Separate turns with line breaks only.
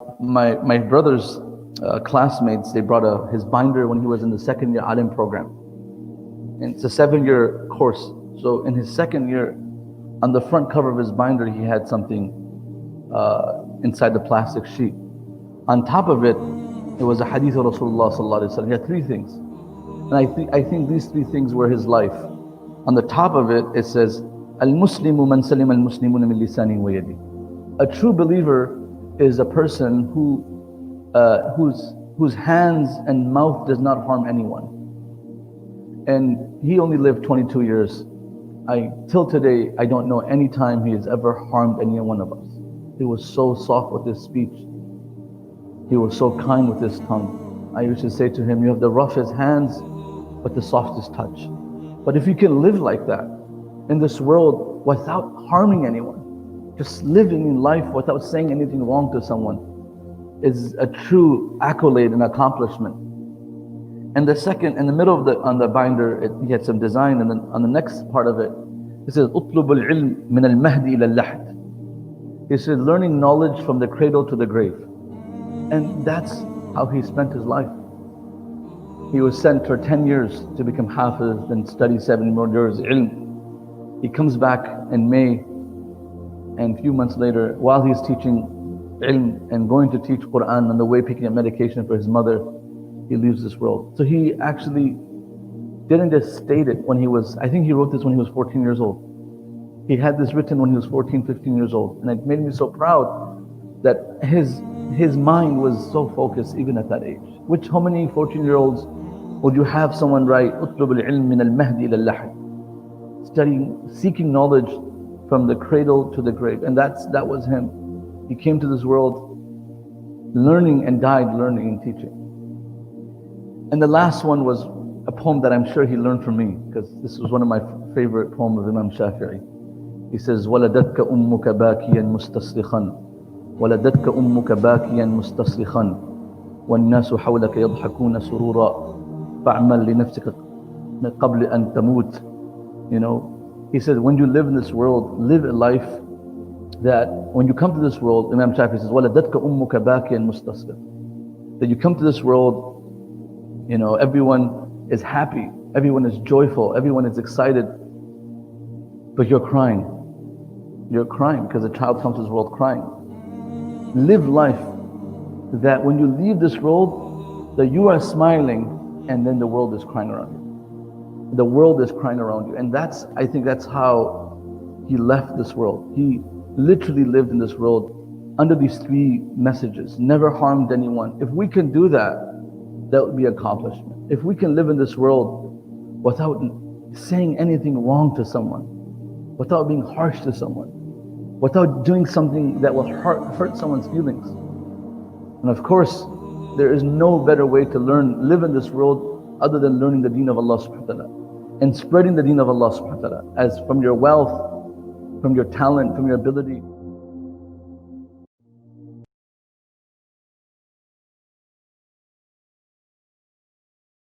My brother's classmates, they brought his binder when he was in the second year Alim program. And it's a 7-year course. So in his second year, on the front cover of his binder, he had something inside the plastic sheet. On top of it, it was a hadith of Rasulullah sallallahu alaihi wasallam. He had 3 things. And I think these 3 things were his life. On the top of it, it says, Al-Muslimu man salim al-Muslimuna min lisani wa yadi. A true believer is a person whose hands and mouth does not harm anyone. And he only lived 22 years. Till today, I don't know any time he has ever harmed any one of us. He was so soft with his speech. He was so kind with his tongue. I used to say to him, you have the roughest hands, but the softest touch. But if you can live like that in this world without harming anyone, just living in life without saying anything wrong to someone, is a true accolade and accomplishment. And the second, in the middle of on the binder, he had some design, and then on the next part of it, it says, "Utlub al-ilm min al-mahdi ila al-lahd." He said, learning knowledge from the cradle to the grave. And that's how he spent his life. He was sent for 10 years to become hafiz and study 7 more years ilm. He comes back in May, and a few months later, while he's teaching ilm and going to teach Quran, on the way picking up medication for his mother, he leaves this world. So he actually didn't just state it when he was, I think he wrote this when he was 14 years old. He had this written when he was 14, 15 years old. And it made me so proud that his mind was so focused even at that age. How many 14-year-olds would you have someone write, "Utlub al-ilm min al-mahdi ila al-lahd," studying, seeking knowledge from the cradle to the grave. And that was him. He came to this world learning and died learning and teaching. And the last one was a poem that I'm sure he learned from me, because this was one of my favorite poems of Imam Shafi'i. He says, وَلَدَتْكَ أُمُّكَ بَاكِيًا مُسْتَصْرِخًا وَلَدَتْكَ أُمُّكَ بَاكِيًا مُسْتَصْرِخًا وَالنَّاسُ حَوْلَكَ يَضْحَكُونَ سُرُورًا فَاعْمَلْ لِنَفْسِكَ قَبْلِ أَن تَمُوتَ. You know, he says, when you live in this world, live a life that when you come to this world, Imam Shafi'i says, وَلَدَتْكَ أُمُّكَ بَاكِيًا مُسْتَصْرِخًا. That you come to this world, you know, everyone is happy, everyone is joyful, everyone is excited, but you're crying. You're crying because a child comes to this world crying. Live life that when you leave this world, that you are smiling, and then the world is crying around you. The world is crying around you. And I think that's how he left this world. He literally lived in this world under these 3 messages. Never harmed anyone. If we can do that, that would be accomplishment. If we can live in this world without saying anything wrong to someone, without being harsh to someone, without doing something that will hurt someone's feelings. And of course, there is no better way to live in this world other than learning the deen of Allah subhanahu wa ta'ala and spreading the deen of Allah subhanahu wa ta'ala, as from your wealth, from your talent, from your ability.